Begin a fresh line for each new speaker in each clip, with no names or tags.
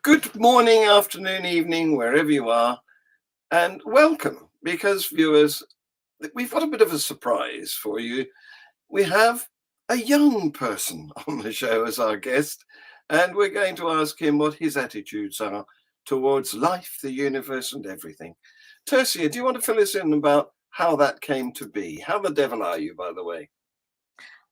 Good morning, afternoon, evening, wherever you are, and welcome. Because, viewers, we've got a bit of a surprise for you. We have a young person on the show as our guest, and we're going to ask him what his attitudes are towards life, the universe, and everything. Tercia, do you want to fill us in about how that came to be? How the devil are you, by the way?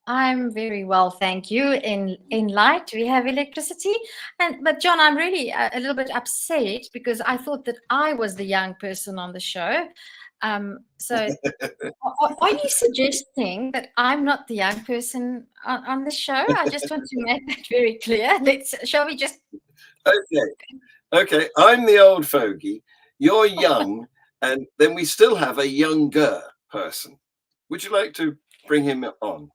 I'm very well, thank you. In light, we have electricity, and but John, I'm really a little bit upset because I thought that I was the young person on the show. So, are you suggesting that I'm not the young person on the show? I just want to make that very clear. Shall we just?
Okay, okay. I'm the old fogey. You're young, and then we still have a younger person. Would you like to bring him on?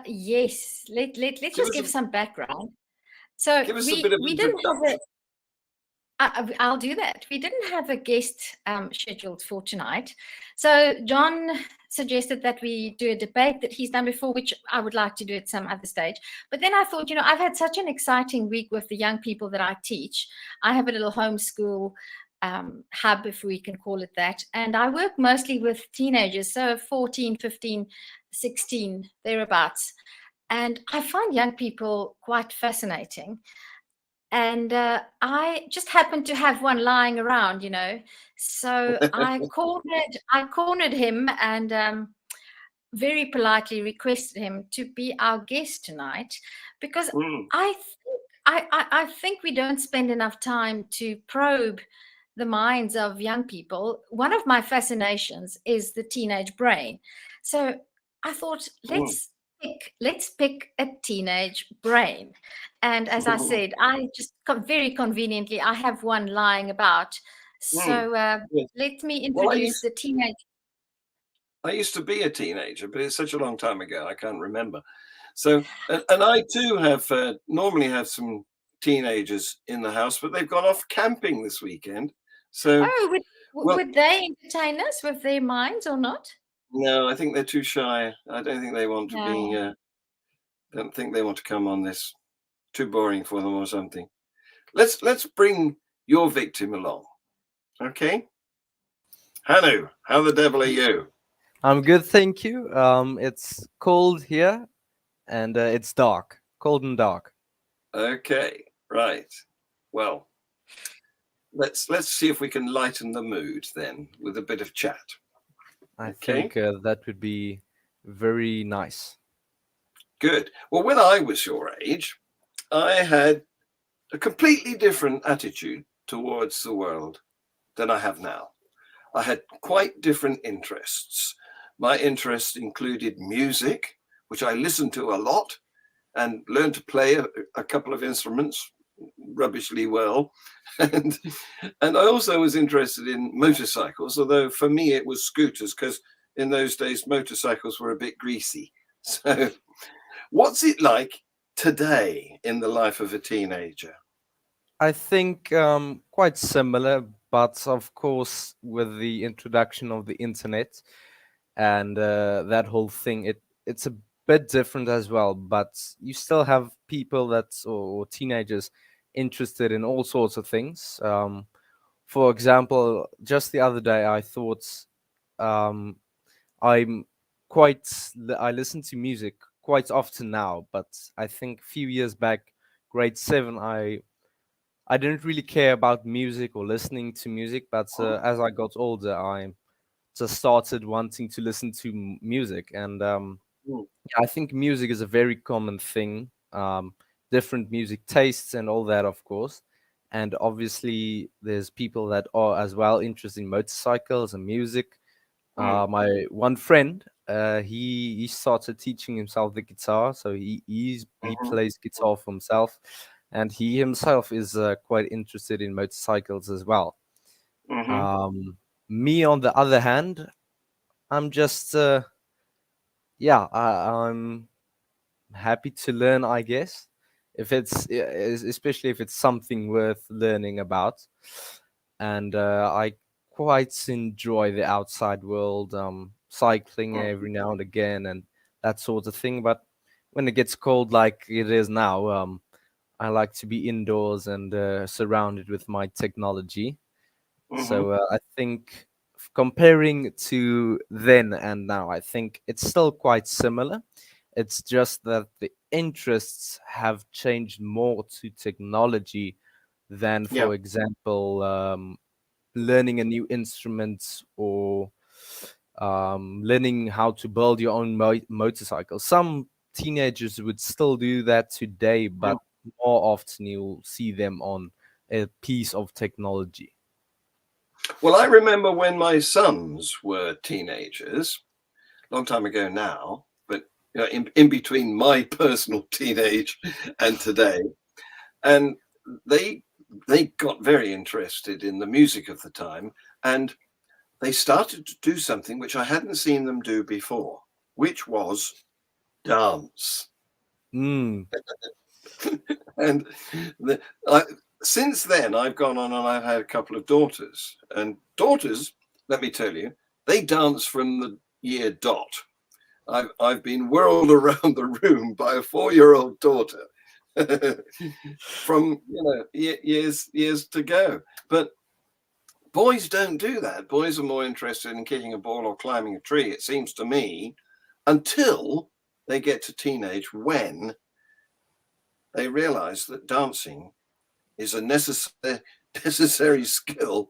Yes. Let's
Give
just
us
give
a
some background. So
give us a bit
we
of
we didn't have
introduction.
I'll do that. We didn't have a guest scheduled for tonight. So John suggested that we do a debate that he's done before, which I would like to do at some other stage. But then I thought, I've had such an exciting week with the young people that I teach. I have a little homeschool hub, if we can call it that. And I work mostly with teenagers, so 14, 15, 16, thereabouts. And I find young people quite fascinating. And I just happened to have one lying around. So I cornered him and very politely requested him to be our guest tonight because
Mm,
I think we don't spend enough time to probe the minds of young people. One of my fascinations is the teenage brain. So I thought,
mm.
let's pick a teenage brain. And as I said, I just very conveniently I have one lying about.
Mm.
So
Yes.
let me
Well,
introduce the teenage.
I used to be a teenager, but it's such a long time ago, I can't remember. So, and I too have normally have some teenagers in the house, but they've gone off camping this weekend. So,
Oh, would
well,
would they entertain us with their minds or not?
no, I think they're too shy. I don't think they want to be.
No.
Don't think they want to come on this. Too boring for them or something. Let's bring your victim along. Okay, Hanu, how the devil are you?
I'm good, thank you. It's cold here and it's dark, cold and dark.
Okay, right. Well, let's see if we can lighten the mood then with a bit of chat.
I
Okay,
think that would be very nice.
good. Well, when I was your age, I had a completely different attitude towards the world than I have now. I had quite different interests. My interests included music, which I listened to a lot and learned to play a couple of instruments rubbishly well. And and I also was interested in motorcycles, although for me it was scooters because in those days motorcycles were a bit greasy. So what's it like today in the life of a teenager?
I think quite similar, but of course, with the introduction of the internet and that whole thing, it's a bit different as well. But you still have people or teenagers interested in all sorts of things. For example, just the other day, I thought um, I'm I listen to music quite often now, but I think a few years back, grade seven, I didn't really care about music or listening to music. But as I got older, I just started wanting to listen to music, and
Mm,
yeah, I think music is a very common thing. Different music tastes and all that, of course. And obviously, there's people that are as well interested in motorcycles and music.
mm,
My one friend, he started teaching himself the guitar, so he
mhm,
plays guitar for himself, and he himself is quite interested in motorcycles as well.
mhm,
Um, Me, on the other hand, I'm just yeah, I'm happy to learn, I guess, if especially if it's something worth learning about, and I quite enjoy the outside world, cycling
mm.
every now and again and that sort of thing. But when it gets cold like it is now, I like to be indoors and surrounded with my technology. So I think comparing to then and now, I think it's still quite similar. It's just that the interests have changed more to technology than,
Yeah.
for example, learning a new instrument or learning how to build your own motorcycle. Some teenagers would still do that today,
Yeah.
but more often you'll see them on a piece of technology.
Well, I remember when my sons were teenagers, a long time ago now, but in between my personal teenage and today, and they they got very interested in the music of the time, and they started to do something which I hadn't seen them do before, which was dance.
Mm.
And the, I, since then, I've gone on and I've had a couple of daughters. And daughters, let me tell you, they dance from the year dot. I've been whirled around the room by a 4-year-old daughter from years to go. But boys don't do that. Boys are more interested in kicking a ball or climbing a tree, it seems to me, until they get to teenage, when they realize that dancing is a necessary skill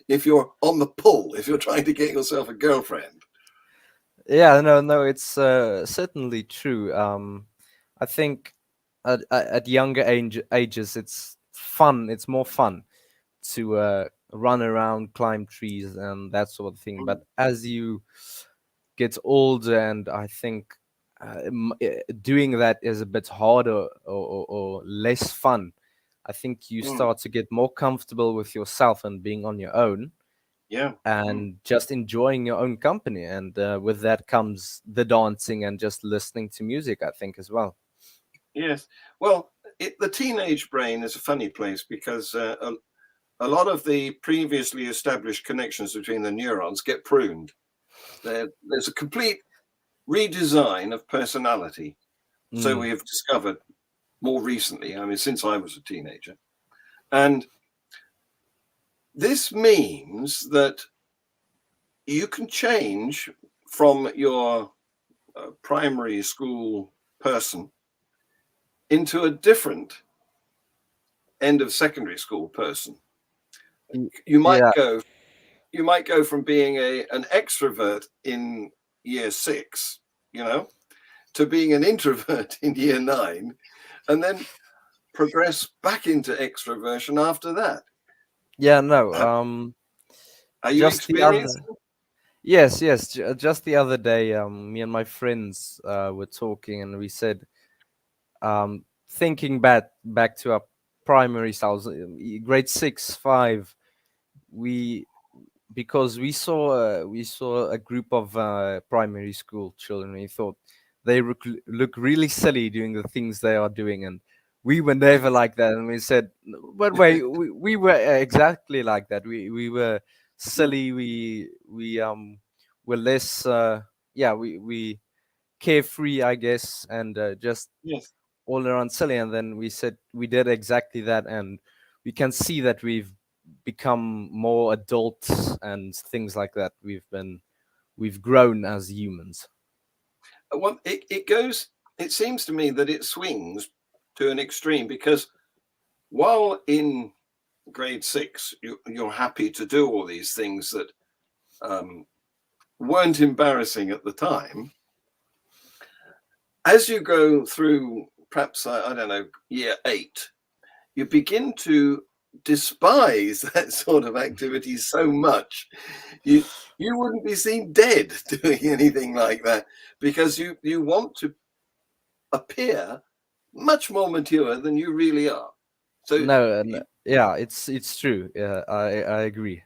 if you're on the pull, if you're trying to get yourself a girlfriend.
Yeah, no, it's certainly true. I think at younger ages, it's fun. It's more fun to run around, climb trees, and that sort of thing. But as you get older, and I think doing that is a bit harder or less fun. I think you start to get more comfortable with yourself and being on your own
Yeah.
and just enjoying your own company. And with that comes the dancing and just listening to music, I think, as well.
Yes. Well, the teenage brain is a funny place because a lot of the previously established connections between the neurons get pruned. There's a complete redesign of personality. So we have discovered more recently, I mean, since I was a teenager. And this means that you can change from your primary school person into a different end of secondary school person. You might
Yeah,
go from being an extrovert in year 6, to being an introvert in year 9, and then progress back into extroversion after that.
yeah, no.
Are you
Just the other,
experiencing?
yes, yes. Just the other day, me and my friends were talking, and we said, thinking back to our primary styles, grade 6, 5, we because we saw a group of primary school children. We thought they look really silly doing the things they are doing, and we were never like that. And we said, but wait, we were exactly like that. We were silly. We were less yeah, we carefree, I guess, and just
Yes.
all around silly. And then we said we did exactly that, and we can see that we've become more adults and things like that. We've grown as humans.
Well, it seems to me that it swings to an extreme, because while in grade 6, you're happy to do all these things that weren't embarrassing at the time. As you go through, perhaps, I don't know, year 8, you begin to despise that sort of activity so much. You wouldn't be seen dead doing anything like that, because you want to appear much more mature than you really are. So
No, no, yeah, it's true. Yeah, I agree.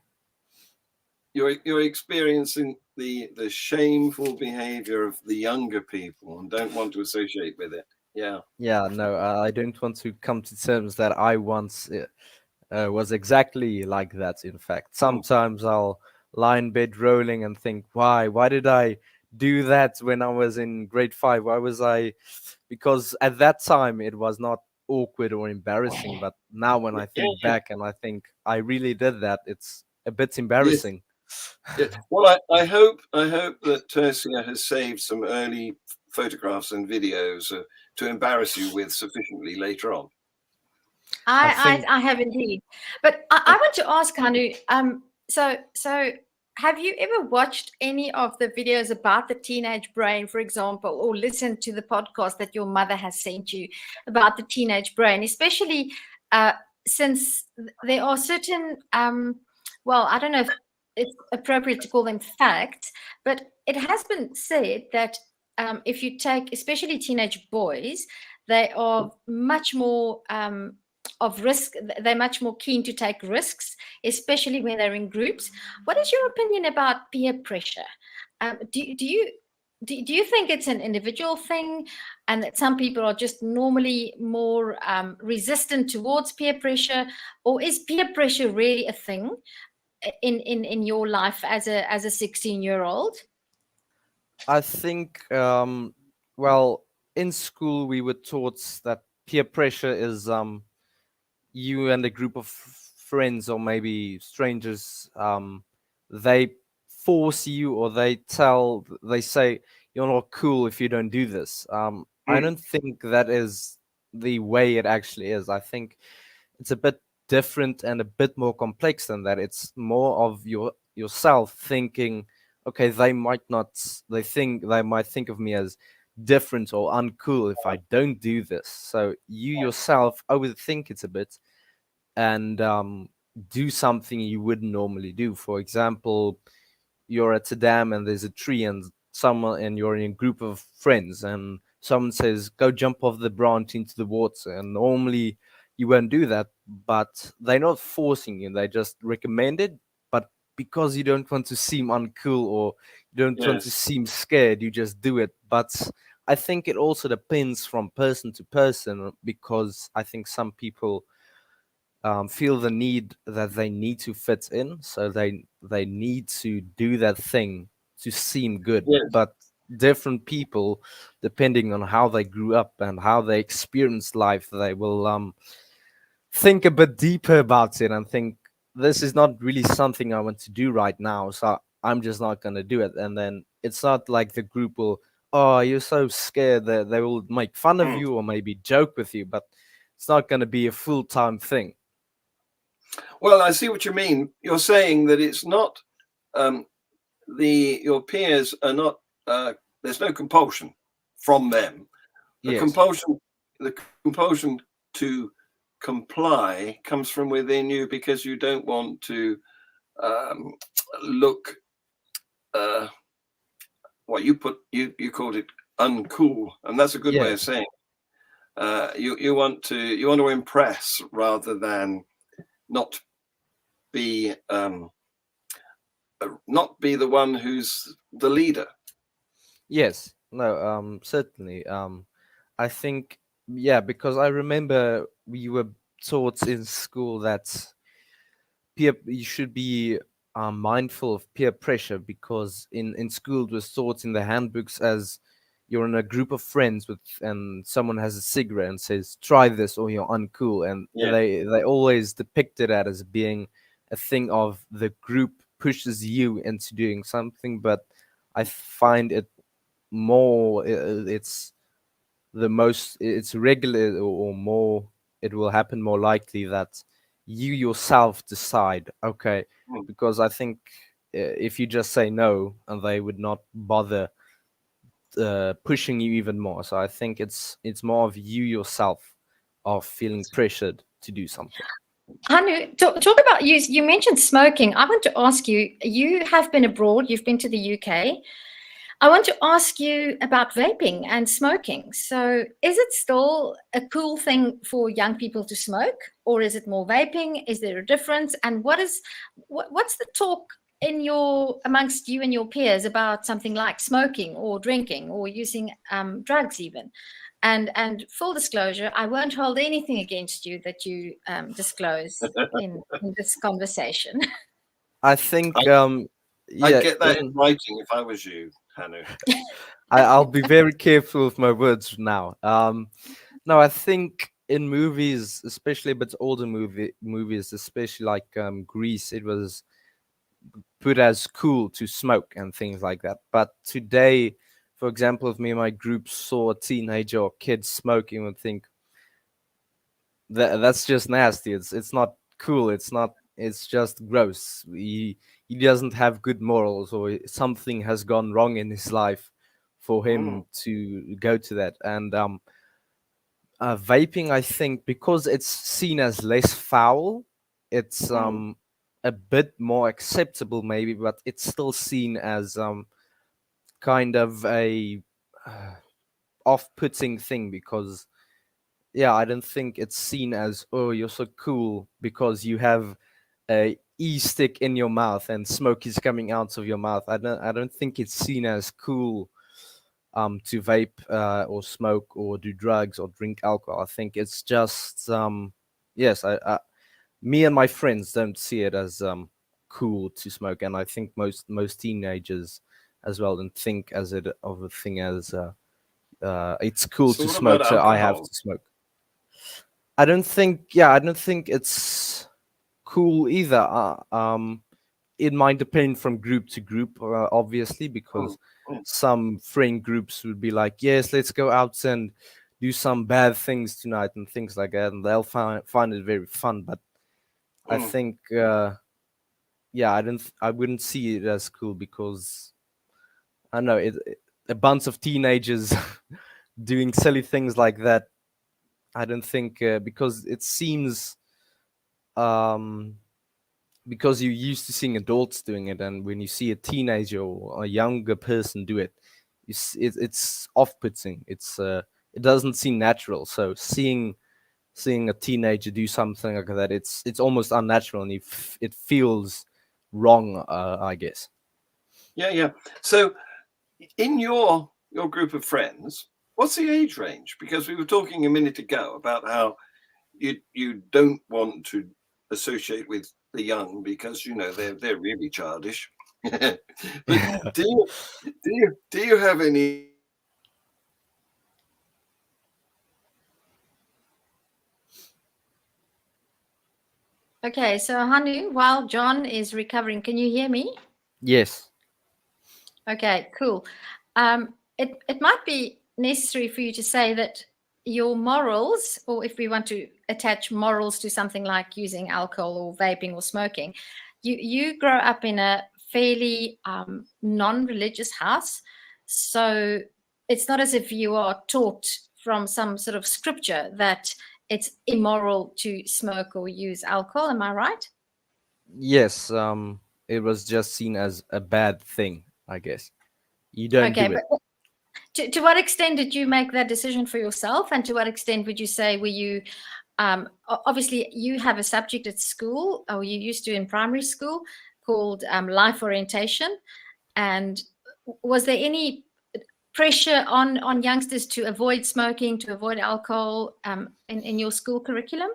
you're experiencing the shameful behavior of the younger people and don't want to associate with it. Yeah.
Yeah, no, I don't want to come to terms that I once was exactly like that. In fact, sometimes I'll lie in bed rolling and think, why did I do that when I was in grade 5? Why was I? Because at that time it was not awkward or embarrassing. But now when I think
Yeah.
back and I think I really did that, it's a bit
Yes.
embarrassing.
Yeah. Well, I hope that Tercia has saved some early photographs and videos to embarrass you with sufficiently later on.
I think
I have indeed. But I want to ask Hanu, so have you ever watched any of the videos about the teenage brain, for example, or listened to the podcast that your mother has sent you about the teenage brain, especially since there are certain, well, I don't know if it's appropriate to call them facts, but it has been said that if you take, especially teenage boys, they are much more of risk. They're much more keen to take risks, especially when they're in groups. What is your opinion about peer pressure? Do you think it's an individual thing, and that some people are just normally more resistant towards peer pressure, or is peer pressure really a thing in your life as a 16-year-old?
I think well, in school we were taught that peer pressure is you and a group of friends or maybe strangers, they force you or they say you're not cool if you don't do this. I
Mm.
don't think that is the way it actually is. I think it's a bit different and a bit more complex than that. It's more of yourself thinking, okay, they might think of me as different or uncool if I don't do this. So you yourself overthink it a bit and do something you wouldn't normally do. For example, you're at a dam and there's a tree and you're in a group of friends and someone says go jump off the branch into the water, and normally you won't do that, but they're not forcing you, they just recommend it. But because you don't want to seem uncool or you don't want to
Yes.
seem scared, you just do it. But I think it also depends from person to person, because I think some people feel the need that they need to fit in, so they need to do that thing to seem good.
Yes.
But different people, depending on how they grew up and how they experienced life, they will think a bit deeper about it and think this is not really something I want to do right now, so I'm just not going to do it. And then it's not like the group will, oh, you're so scared, that they will make fun of
Mm.
you or maybe joke with you, but it's not going to be a full-time thing.
Well, I see what you mean. You're saying that it's not um, your peers are not. There's no compulsion from them. The
Yes.
compulsion to comply comes from within you because you don't want to look. What you called it uncool, and that's a good way of
Yes.
saying. You want to impress rather than not be the one who's the leader.
Yes. No, certainly. I think, yeah, because I remember we were taught in school that you should be mindful of peer pressure, because in school it was taught in the handbooks as you're in a group of friends with and someone has a cigarette and says try this or you're uncool, and
Yeah.
they always depicted it as being a thing of the group pushes you into doing something. But I find it more it's regular or more, it will happen more likely that you yourself decide, okay,
Mm.
because I think if you just say no, and they would not bother pushing you even more. So I think it's more of you yourself of feeling pressured to do something.
Hanu, talk about you. You mentioned smoking. I want to ask you. You have been abroad. You've been to the UK. I want to ask you about vaping and smoking. So, is it still a cool thing for young people to smoke, or is it more vaping? Is there a difference? And what's the talk amongst you and your peers about something like smoking or drinking or using drugs even? And full disclosure, I won't hold anything against you that you disclose in this conversation.
I think
I'd
yeah,
get that in writing if I was you, Hanu.
I'll be very careful with my words now. No, I think in movies, especially a bit older movies, especially like Grease, it was put as cool to smoke and things like that. But today, for example, if me and my group saw a teenager or kid smoking, would think that's just nasty. It's not cool. It's not. It's just gross. He doesn't have good morals, or something has gone wrong in his life for
Mm,
him to go to that. And vaping, I think, because it's seen as less foul, it's
mm,
a bit more acceptable, maybe, but it's still seen as kind of a uh, off-putting thing because yeah, I don't think it's seen as, oh, you're so cool because you have a e-stick in your mouth and smoke is coming out of your mouth. I don't think it's seen as cool to vape or smoke or do drugs or drink alcohol. I think it's just yes, me and my friends don't see it as cool to smoke, and I think most teenagers as well don't think as it of a thing as it's cool
so
to
what about
smoke, so I have
alcohol?
to smoke. I don't think it's cool either. It might depend from group to group, obviously,
Mm,
because
mm,
some friend groups would be like, yes, let's go out and do some bad things tonight and things like that, and they'll find it very fun. But I
mm.
think, yeah, I wouldn't see it as cool because I don't know a bunch of teenagers doing silly things like that. I don't think because it seems um because you're used to seeing adults doing it, and when you see a teenager or a younger person do it, it's off-putting. It doesn't seem natural. So seeing a teenager do something like that, it's almost unnatural, and it feels wrong. I guess.
Yeah, yeah. So in your group of friends, what's the age range? Because we were talking a minute ago about how you don't want to associate with the young because you know they're really childish. But do you have any
Okay, so Hanu, while John is recovering, can you hear me?
Yes.
Okay, cool. It might be necessary for you to say that your morals, or if we want to attach morals to something like using alcohol or vaping or smoking, you grow up in a fairly non-religious house, so it's not as if you are taught from some sort of scripture that it's immoral to smoke or use alcohol. Am I right?
Yes. It was just seen as a bad thing, I guess. You don't
Okay,
do
but
it.
to what extent did you make that decision for yourself, and to what extent would you say were you obviously you have a subject at school, or you used to in primary school, called life orientation, and was there any pressure on youngsters to avoid smoking, to avoid alcohol in your school curriculum?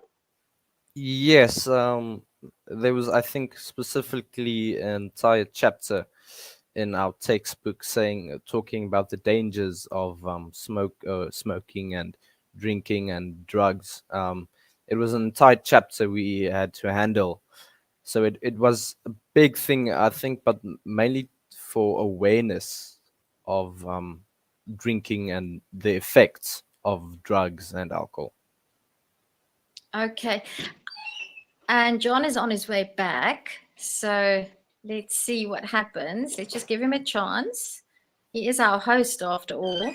Yes, there was, I think, specifically an entire chapter in our textbook saying, talking about the dangers of smoking and drinking and drugs. It was an entire chapter we had to handle, so it was a big thing, I think, but mainly for awareness of drinking and the effects of drugs and alcohol.
Okay, and John is on his way back, so let's see what happens. Let's just give him a chance. He is our host after all.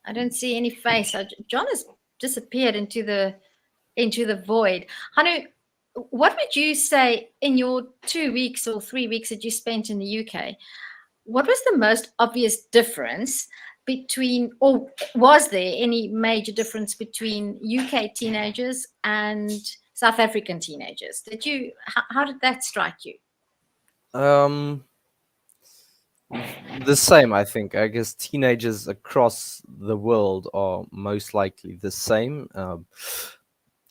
I don't see any face. John has disappeared into the void. Hanu, what would you say in your 2 weeks or 3 weeks that you spent in the UK? What was the most obvious difference between, or was there any major difference between UK teenagers and South African teenagers? How did that strike you?
Um, the same, I think. I guess teenagers across the world are most likely the same.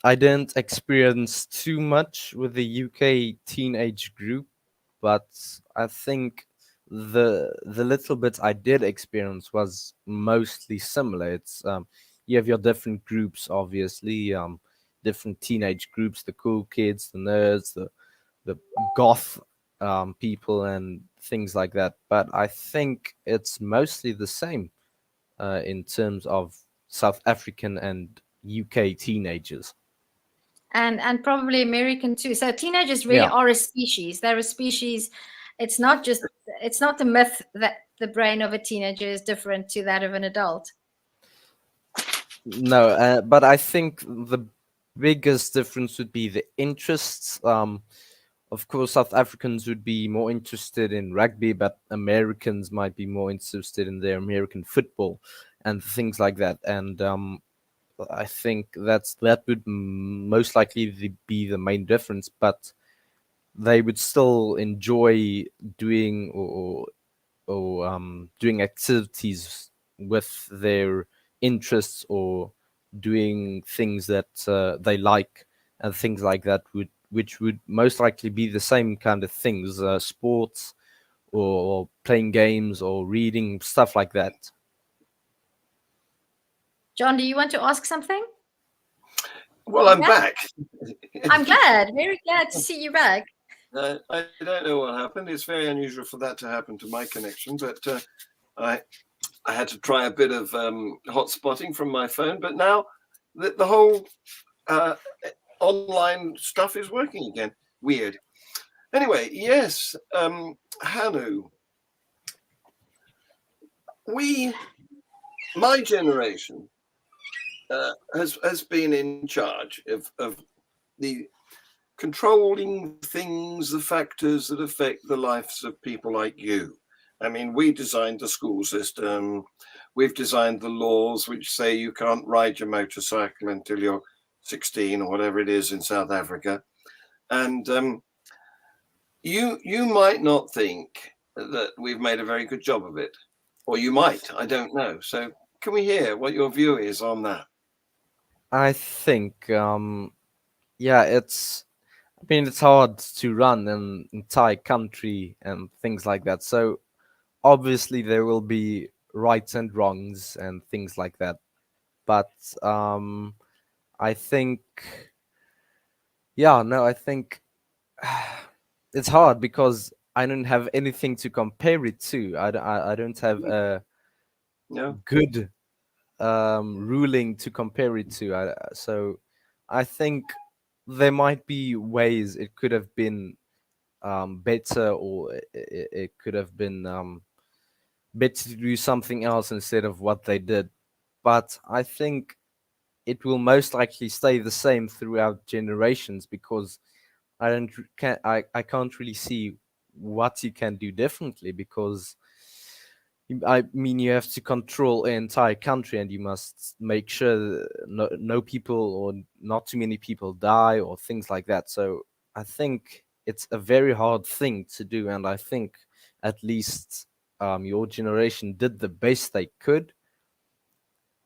I didn't experience too much with the UK teenage group, but I think the little bit I did experience was mostly similar. It's you have your different groups, obviously, different teenage groups, the cool kids, the nerds, the goth people, and things like that. But I think it's mostly the same in terms of South African and UK teenagers.
And probably American too. So teenagers really
Yeah.
are a species. They're a species. It's not the myth that the brain of a teenager is different to that of an adult.
No, but I think the biggest difference would be the interests. Of course, South Africans would be more interested in rugby, but Americans might be more interested in their American football and things like that. And I think that would most likely be the main difference. But they would still enjoy doing or doing activities with their interests, or doing things that they like, and things like that, which would most likely be the same kind of things, sports, or playing games, or reading, stuff like that.
John, do you want to ask something?
Well, I'm
Yeah.
back.
I'm glad, very glad to see you back.
I don't know what happened. It's very unusual for that to happen to my connection, but I had to try a bit of hotspotting from my phone. But now the whole online stuff is working again. Weird. Anyway, yes, Hanu, my generation has been in charge of the controlling things, the factors that affect the lives of people like you. I mean, we designed the school system. We've designed the laws which say you can't ride your motorcycle until you're 16 or whatever it is in South Africa. And you might not think that we've made a very good job of it, or you might, I don't know. So can we hear what your view is on that?
I think, yeah, it's hard to run an entire country and things like that. So obviously there will be rights and wrongs and things like that. But I think, yeah, no, I think it's hard because I don't have anything to compare it to. I don't have a
No.
good ruling to compare it to. So I think there might be ways it could have been better, or it could have been better to do something else instead of what they did. But I think it will most likely stay the same throughout generations, because I can't really see what you can do differently, because I mean, you have to control an entire country, and you must make sure that no people, or not too many people, die, or things like that. So I think it's a very hard thing to do, and I think at least your generation did the best they could,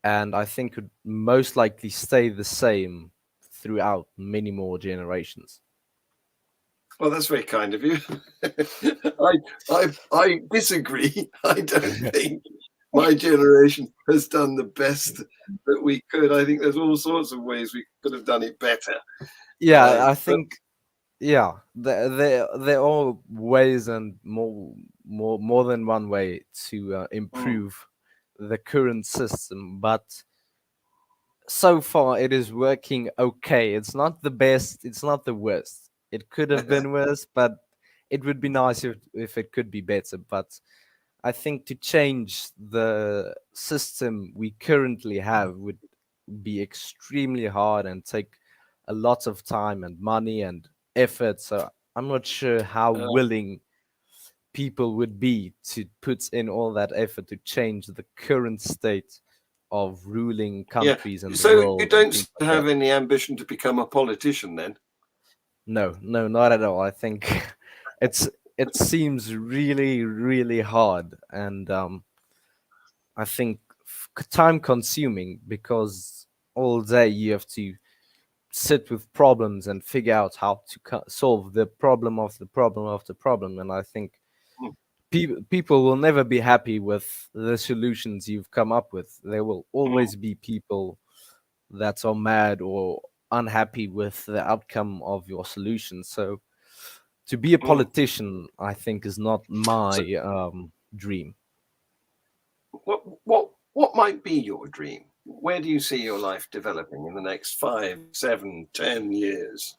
and I think would most likely stay the same throughout many more generations.
Well, that's very kind of you. I disagree. I don't think my generation has done the best that we could. I think there's all sorts of ways we could have done it better.
Yeah, I think, yeah, there are ways, and more than one way to improve the current system, but so far it is working okay. It's not the best, it's not the worst. It could have been worse, but it would be nice if it could be better. But I think to change the system we currently have would be extremely hard and take a lot of time and money and effort. So I'm not sure how willing people would be to put in all that effort to change the current state of ruling countries in the
So
world.
you
and
don't
things like
have
that.
any ambition to become a politician then?
No, not at all. I think it seems really, really hard, and I think time consuming, because all day you have to sit with problems and figure out how to solve the problem of the problem of the problem. And I think people will never be happy with the solutions you've come up with. There will always be people that are mad or unhappy with the outcome of your solution. So to be a politician, I think, is not my dream.
What might be your dream? Where do you see your life developing in the next 5, 7, 10 years?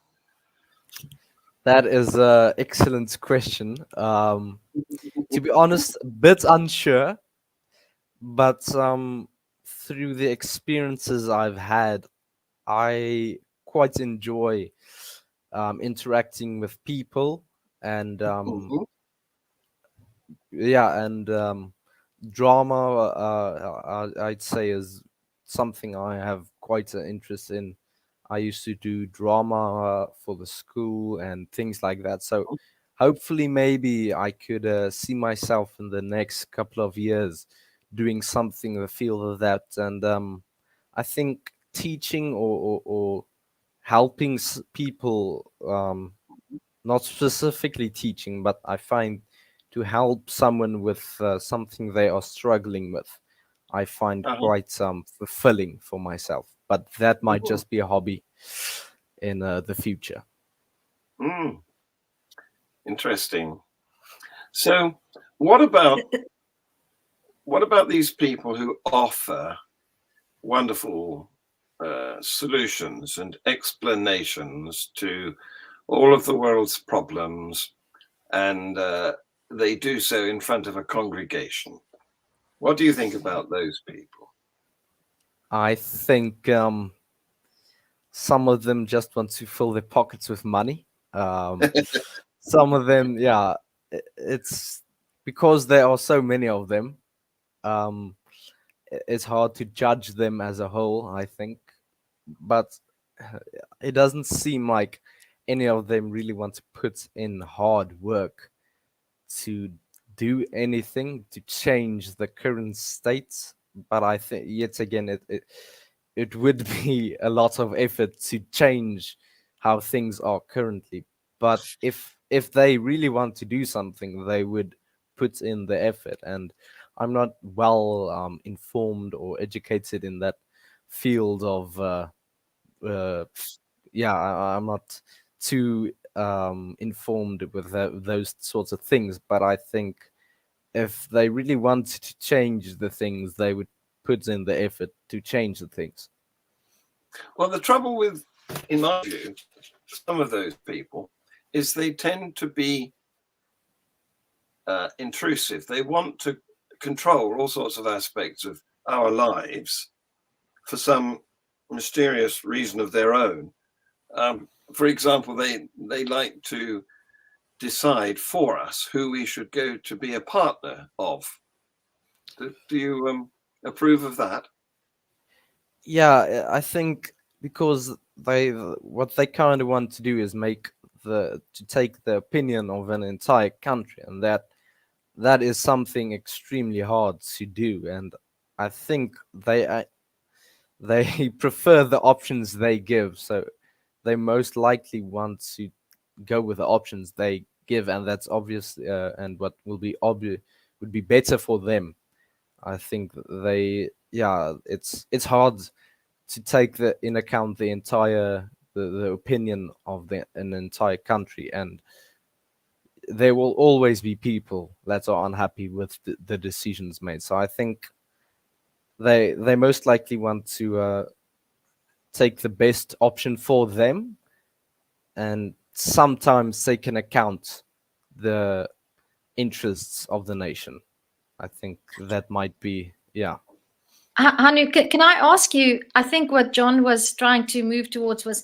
That is an excellent question. To be honest, a bit unsure, but through the experiences I've had, I quite enjoy interacting with people, and
Mhm.
yeah, and drama, I'd say, is something I have quite an interest in. I used to do drama for the school and things like that. So hopefully, maybe I could see myself in the next couple of years doing something in the field of that. And I think teaching or helping people, not specifically teaching, but I find to help someone with something they are struggling with, I find
Uh-huh.
quite fulfilling for myself. But that might
Mhm.
just be a hobby in the future.
Mm, interesting. So, what about these people who offer wonderful solutions and explanations to all of the world's problems, and they do so in front of a congregation? What do you think about those people?
I think some of them just want to fill their pockets with money. Some of them, yeah, it's because there are so many of them. Um, it's hard to judge them as a whole, I think, but it doesn't seem like any of them really want to put in hard work to do anything to change the current state. But I think yet again, it would be a lot of effort to change how things are currently. But if they really want to do something, they would put in the effort. And I'm not well informed or educated in that field of uh, yeah, I'm not too informed with those sorts of things, but I think if they really wanted to change the things, they would put in the effort to change the things.
Well, the trouble with, in my view, some of those people is they tend to be intrusive. They want to control all sorts of aspects of our lives for some mysterious reason of their own. For example, they like to decide for us who we should go to be a partner of. Do you approve of that?
Yeah, I think because what they kind of want to do is to take the opinion of an entire country, and that is something extremely hard to do. And I think they prefer the options they give, so they most likely want to go with the options they give, and that's obvious, and what will be obvious would be better for them. I think it's hard to take in account the opinion of an entire country, and there will always be people that are unhappy with the decisions made. So I think they most likely want to take the best option for them, and sometimes take into account the interests of the nation. I think that might be, yeah.
Hanu, can I ask you? I think what John was trying to move towards was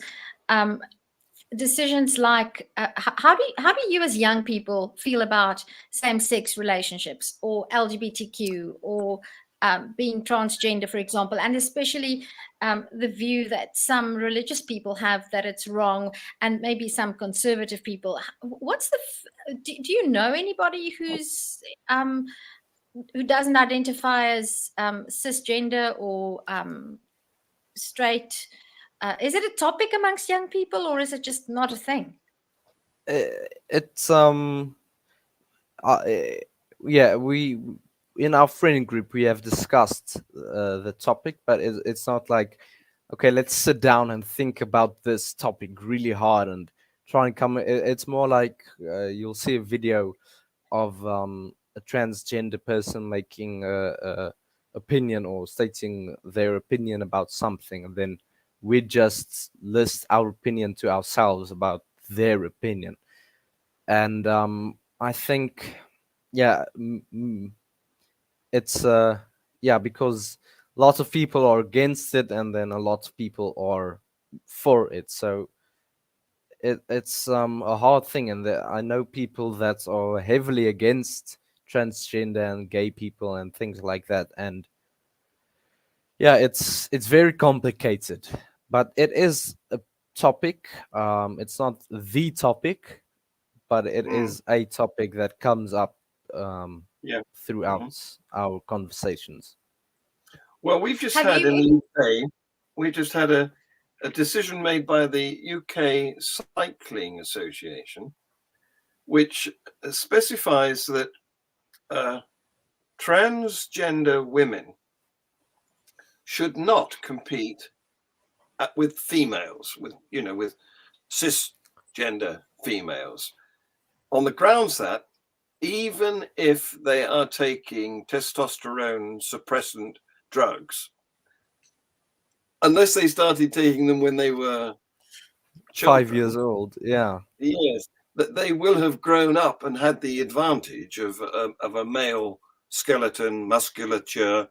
um, decisions like how do you as young people feel about same-sex relationships or LGBTQ or being transgender, for example, and especially the view that some religious people have that it's wrong, and maybe some conservative people. What's do you know anybody who doesn't identify as cisgender or straight? Is it a topic amongst young people, or is it just not a thing?
It's yeah, we in our friend group we have discussed the topic, but it's not like, okay, let's sit down and think about this topic really hard and try and come. It's more like you'll see a video of a transgender person making a opinion or stating their opinion about something, and then we just list our opinion to ourselves about their opinion. And I think, yeah, it's yeah, because lots of people are against it, and then a lot of people are for it. So it's a hard thing, and I know people that are heavily against transgender and gay people and things like that. And yeah, it's very complicated, but it is a topic. It's not the topic, but it
Mm,
is a topic that comes up um,
yeah.
throughout
Mhm.
our conversations.
Well, we've just
Have
had
you
in the
ever?
UK, we just had a decision made by the UK Cycling Association, which specifies that uh, transgender women should not compete with females, with with cisgender females, on the grounds that even if they are taking testosterone suppressant drugs, unless they started taking them when they were
5 years
children,
old, yeah.
yes, that they will have grown up and had the advantage of a male skeleton, musculature,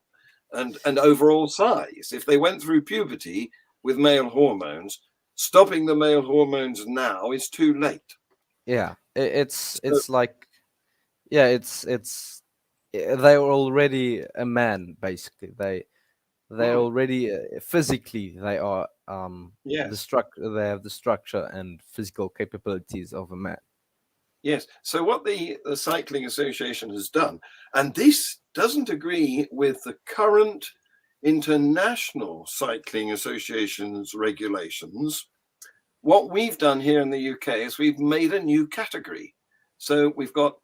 and overall size. If they went through puberty with male hormones, stopping the male hormones now is too late.
Yeah, it's
So,
it's like, yeah, they're already a man, basically. They're
mm,
already physically, they are
yes,
they have the structure and physical capabilities of a man.
yes. So what the Cycling Association has done, and this doesn't agree with the current International Cycling Association's regulations. What we've done here in the UK is we've made a new category. So we've got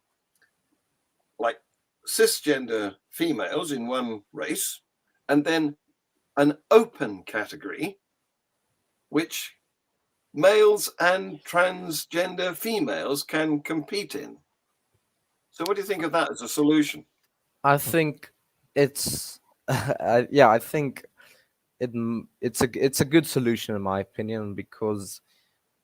like cisgender females in one race, and then an open category, which males and transgender females can compete in. So, what do you think of that as a solution?
I think it's yeah, I think it's a good solution in my opinion, because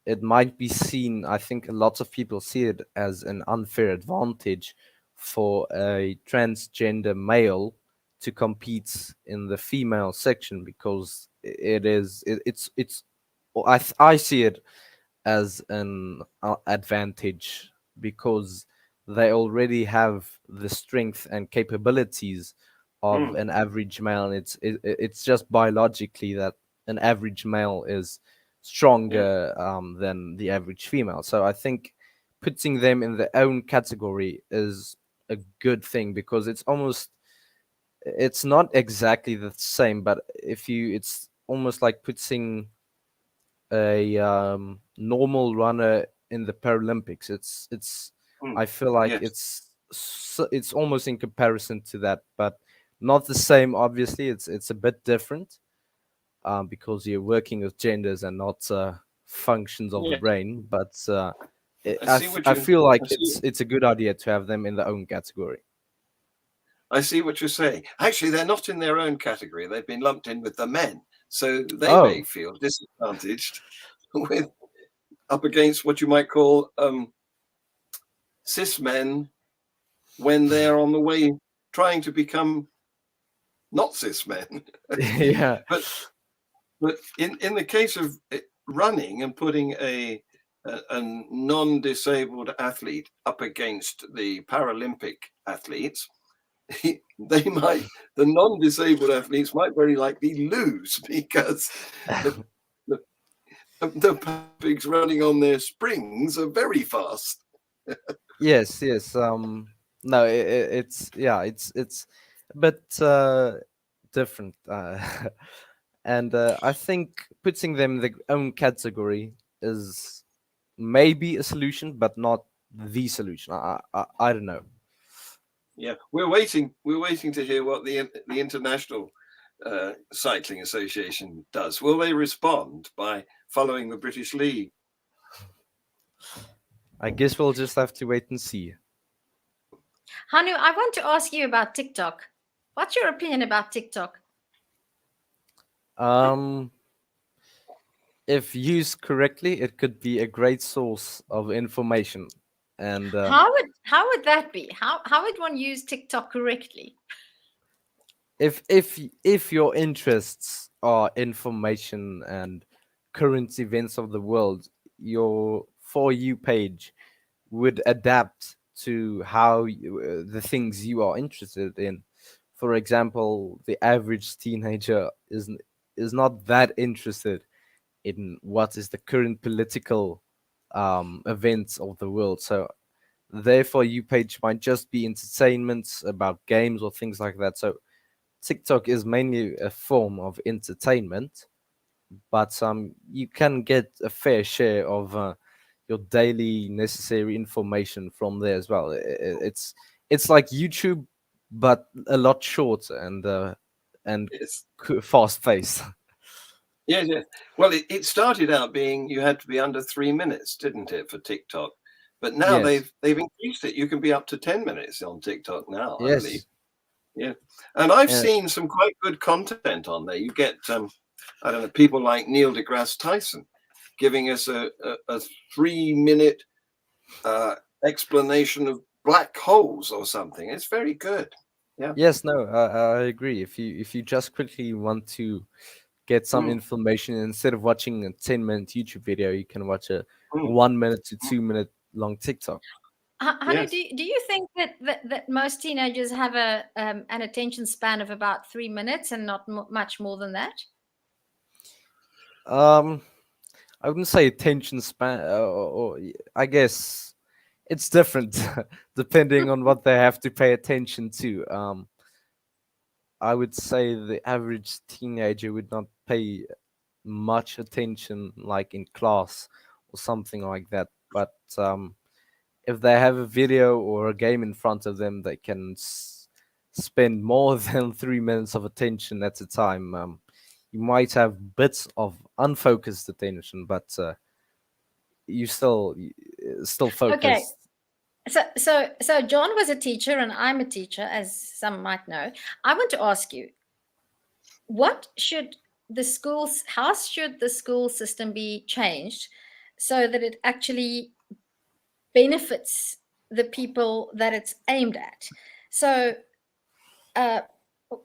it might be seen, I think a lot of people see it as an unfair advantage for a transgender male to compete in the female section, because it's I see it as an advantage, because they already have the strength and capabilities of
Mm,
an average male. And it's just biologically that an average male is
yeah,
stronger than the average female. So I think putting them in their own category is a good thing, because it's not exactly the same, but if you it's almost like putting a normal runner in the Paralympics.
mm,
I feel like
yes,
it's almost in comparison to that, but not the same. Obviously, it's a bit different, because you're working with genders and not functions of the
yeah.
brain. But
I see what
I
you.
feel like
I see.
it's a good idea to have them in their own category.
I see what you're saying. Actually, they're not in their own category. They've been lumped in with the men, so they may
Oh,
feel disadvantaged with up against what you might call cis men when they're on the way trying to become not cis men.
yeah,
but but in the case of running and putting a non-disabled athlete up against the Paralympic athletes, they might the non-disabled athletes might very likely lose because the the, the Paralympics running on their springs are very fast.
yes, yes. No, it's yeah, it's a bit different, and I think putting them in their own category is maybe a solution, but not the solution. I don't know.
Yeah, we're waiting. We're waiting to hear what the International Cycling Association does. Will they respond by following the British lead?
I guess we'll just have to wait and see.
Hanu, I want to ask you about TikTok. What's your opinion about TikTok?
If used correctly, it could be a great source of information. And
How would that be? How would one use TikTok correctly?
if your interests are information and current events of the world, your For You page would adapt to how the things you are interested in. For example, the average teenager is not that interested in what is the current political events of the world. So therefore, you page might just be entertainments about games or things like that. So TikTok is mainly a form of entertainment, but you can get a fair share of your daily necessary information from there as well. It's like YouTube, but a lot shorter and
Yes.
fast paced.
Yeah, yeah. Well, it started out being you had to be under 3 minutes, didn't it, for TikTok? But now
Yes,
they've increased it. You can be up to 10 minutes on TikTok now, I believe.
yes.
Yeah. And I've
Uh,
seen some quite good content on there. You get I don't know, people like Neil deGrasse Tyson giving us a 3 minute explanation of black holes or something. It's very good. Yeah.
yes, no, I agree. If you just quickly want to get some
Mm,
information instead of watching a 10-minute YouTube video, you can watch a
mm,
1 minute to 2 minute long TikTok.
Hanu,
yes.
do you think that most teenagers have an attention span of about 3 minutes and not much more than that?
Um, I wouldn't say attention span, I guess it's different depending on what they have to pay attention to. I would say the average teenager would not pay much attention, like in class or something like that. But if they have a video or a game in front of them, they can spend more than 3 minutes of attention at a time. You might have bits of unfocused attention, but you still
Okay.
focused.
So John was a teacher and I'm a teacher, as some might know. I want to ask you, how should the school system be changed so that it actually benefits the people that it's aimed at? So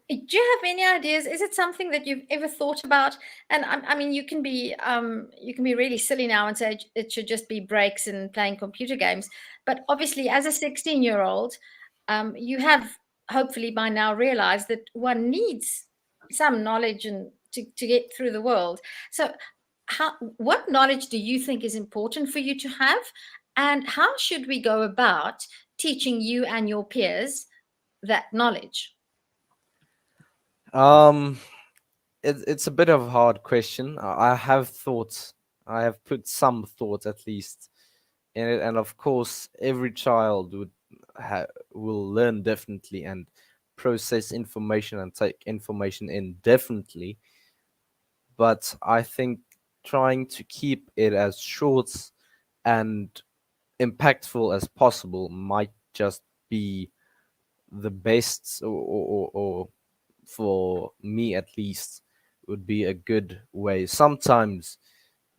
do you have any ideas? Is it something that you've ever thought about? And I mean, you can be really silly now and say it should just be breaks and playing computer games. But obviously, as a 16-year-old, you have hopefully by now realized that one needs some knowledge and to get through the world. So, what knowledge do you think is important for you to have, and how should we go about teaching you and your peers that knowledge?
Um, it's a bit of a hard question. I have thought, I have put some thought at least in it, and of course, every child will learn differently and process information and take information in differently. But I think trying to keep it as short and impactful as possible might just be the best, or for me at least, would be a good way. Sometimes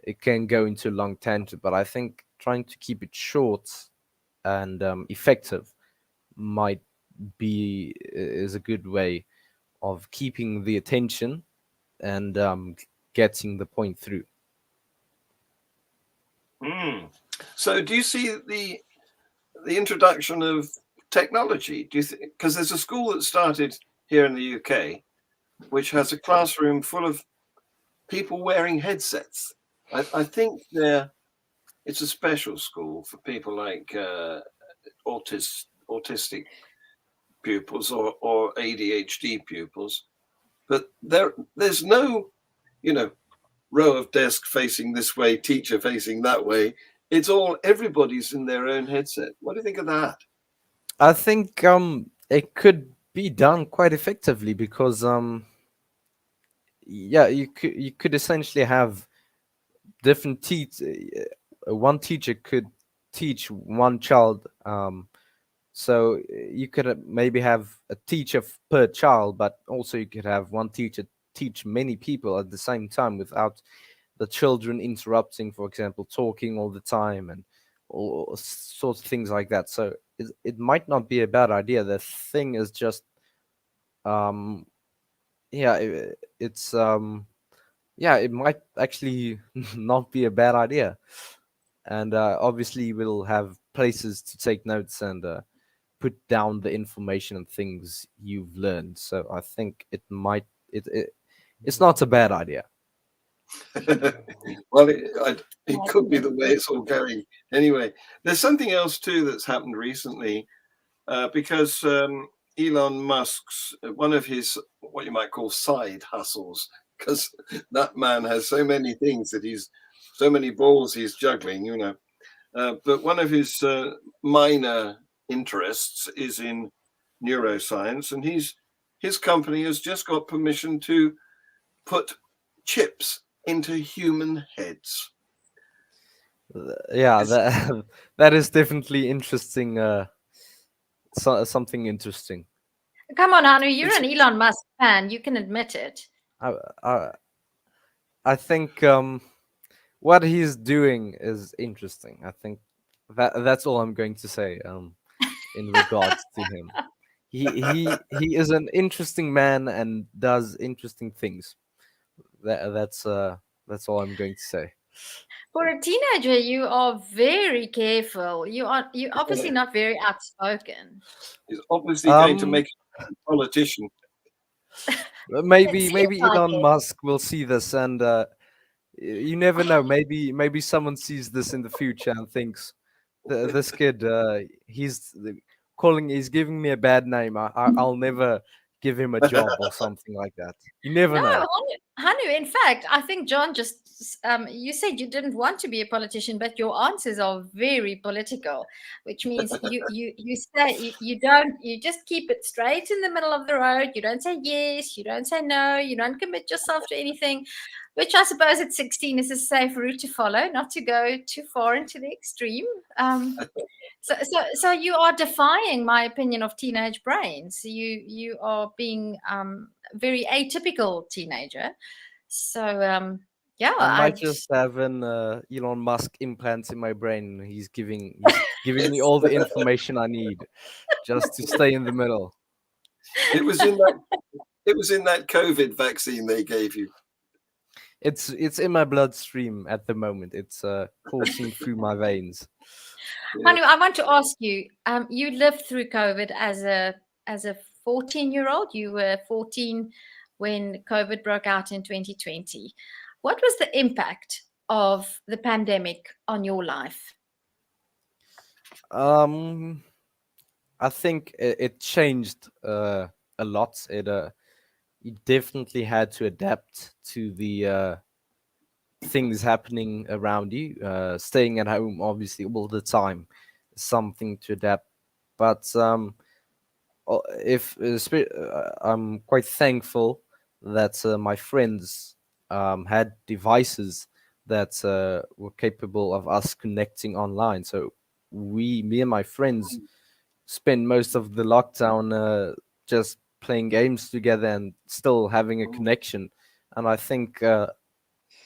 it can go into a long tangent, but I think trying to keep it short and effective might be is a good way of keeping the attention and getting the point through.
Mm. So, do you see the introduction of technology? Do you think, because there's a school that started here in the UK, which has a classroom full of people wearing headsets. I think it's a special school for people like autistic pupils or ADHD pupils. But there's no, row of desk facing this way, teacher facing that way. It's all everybody's in their own headset. What do you think of that?
I think it could be done quite effectively because yeah, you could essentially have different one teacher could teach one child, so you could maybe have a teacher per child, but also you could have one teacher teach many people at the same time without the children interrupting, for example, talking all the time and all sorts of things like that. So it might not be a bad idea. The thing is just, um yeah, it's yeah, it might actually not be a bad idea. And obviously we'll have places to take notes and put down the information and things you've learned. So I think it's not a bad idea.
Well, it could be the way it's all going. Anyway, there's something else too that's happened recently, because Elon Musk's one of his what you might call side hustles, because that man has so many things that he's so many balls he's juggling, you know. But one of his minor interests is in neuroscience, and his company has just got permission to put chips into human heads.
Yeah,
It's,
that that is definitely interesting. Something interesting.
Come on, Anu, you're
it's
an Elon Musk fan. You can admit it.
I I, I think what he's doing is interesting. I think that's all I'm going to say in regards to him. He is an interesting man and does interesting things. That's all I'm going to say.
For a teenager, you are very careful. You obviously not very outspoken.
he's obviously going to
Um,
make a politician.
It seems
Maybe
like
Elon
it.
Musk will see this, and you never know. Maybe someone sees this in the future and thinks, This kid, he's giving me a bad name. I'll never give him a job or something like that. You never
No,
know.
Hanu, in fact, I think John just, you said you didn't want to be a politician, but your answers are very political, which means you say you don't, you just keep it straight in the middle of the road. You don't say yes, you don't say no, you don't commit yourself to anything, which I suppose at 16 is a safe route to follow, not to go too far into the extreme. So you are defying my opinion of teenage brains. You are being very atypical teenager. So yeah,
I
I
might just have an Elon Musk implant in my brain. He's giving me all the information I need just to stay in the middle.
It was in that it was in that COVID vaccine they gave you.
It's in my bloodstream at the moment. It's coursing through my veins.
Yeah.
Manu, I want to ask you. You lived through COVID as a 14-year-old. You were 14 when COVID broke out in 2020. What was the impact of the pandemic on your life?
Um, I think it changed a lot. You definitely had to adapt to the things happening around you. Staying at home, obviously, all the time, is something to adapt. But if I'm quite thankful that my friends had devices that were capable of us connecting online. So me and my friends spent most of the lockdown just playing games together and still having a connection. And I think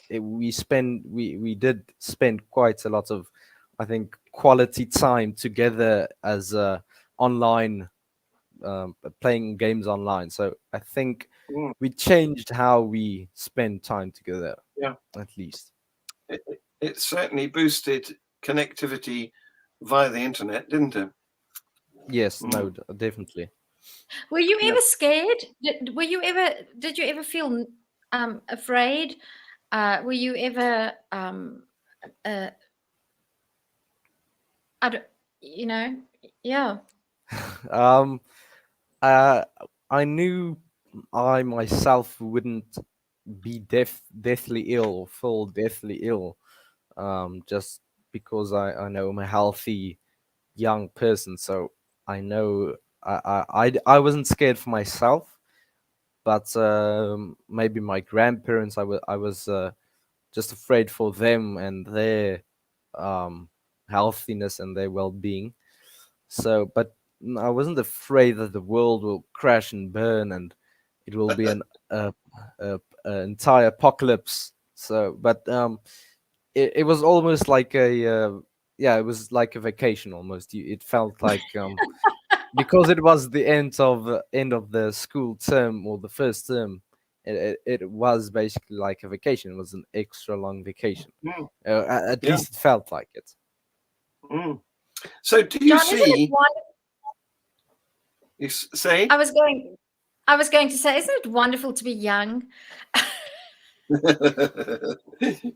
we did spend quite a lot of, I think, quality time together as online, playing games online. So I think
Mm,
we changed how we spend time together,
yeah.
at least.
It certainly boosted connectivity via the internet, didn't it?
Yes, no,
Mm,
definitely.
Were you
yeah.
ever scared? Did you ever feel afraid? Were you ever uh, I don't, you know, yeah.
um, uh, I knew I myself wouldn't be deathly ill or fall deathly ill, just because I know I'm a healthy young person. So I know I wasn't scared for myself, but maybe my grandparents, I was just afraid for them and their um, healthiness and their well-being. So, but I wasn't afraid that the world will crash and burn and it will be uh, a entire apocalypse. So, but it was almost like yeah, it was like a vacation almost. It felt like because it was the end of the school term or the first term. It was basically like a vacation. It was an extra long vacation.
Mm,
At
yeah.
least it felt like it.
Mm. So do you
John, isn't it
see?
wonderful?
You say?
I was going to say, isn't it wonderful to be young?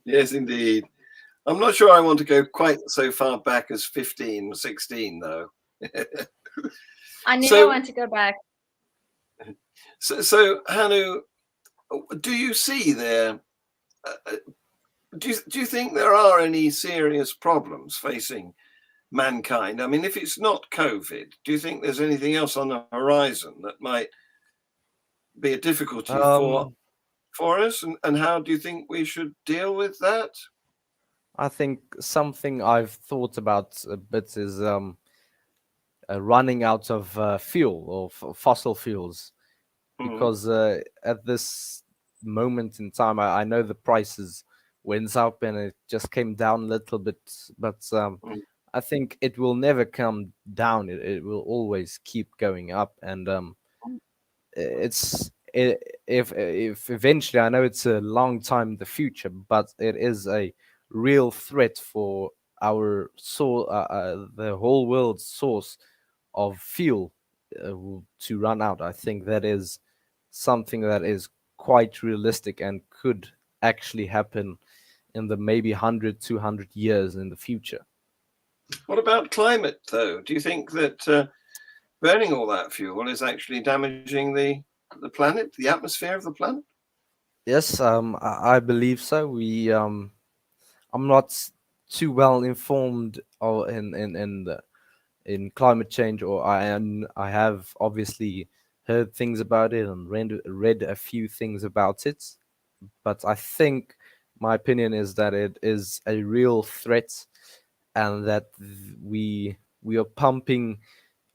Yes, indeed. I'm not sure I want to go quite so far back as 15, 16, though.
I never
So,
want to go back.
so Hanu, do you see there? Do you think there are any serious problems facing mankind? I mean, if it's not COVID, do you think there's anything else on the horizon that might be a difficulty
Um,
for us? And how do you think we should deal with that?
I think something I've thought about a bit is running out of fuel or fossil fuels,
Mm,
because at this moment in time, I know the prices went up and it just came down a little bit, but
mm,
I think it will never come down. It will always keep going up, and if eventually, I know it's a long time in the future, but it is a real threat for our the whole world's source of fuel to run out. I think that is something that is quite realistic and could actually happen in the maybe 100 200 years in the future.
What about climate, though? Do you think that burning all that fuel is actually damaging the planet, the atmosphere of the planet?
Yes, I believe so. I'm not too well informed in climate change, or I have obviously heard things about it and read a few things about it, but I think my opinion is that it is a real threat, and that we are pumping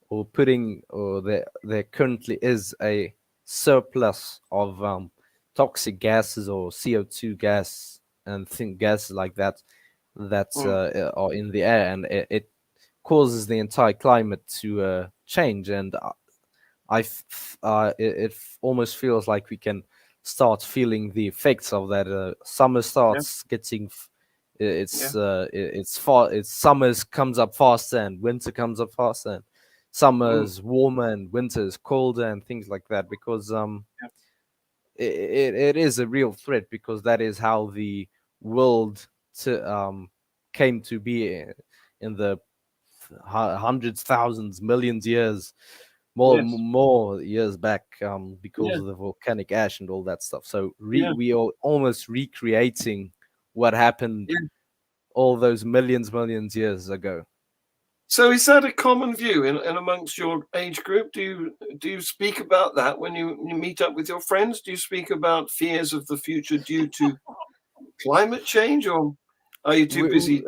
or putting, or there currently is a surplus of toxic gases or CO2 gas and gases like that
Mm,
are in the air, and it causes the entire climate to change. And almost feels like we can start feeling the effects of that. Summer
yeah,
starts getting
yeah.
it's far it's summers comes up faster and winter comes up faster, and
Mm,
summer's warmer and winter's colder and things like that, because
yeah.
it is a real threat, because that is how the world came to be in the hundreds, thousands, millions years,
Yes.
more years back, because
Yeah.
of the volcanic ash and all that stuff. So
Yeah.
we are almost recreating what happened
Yeah.
all those millions years ago.
So is that a common view in amongst your age group? Do you speak about that when you meet up with your friends? Do you speak about fears of the future due to climate change, or are you
We we
too busy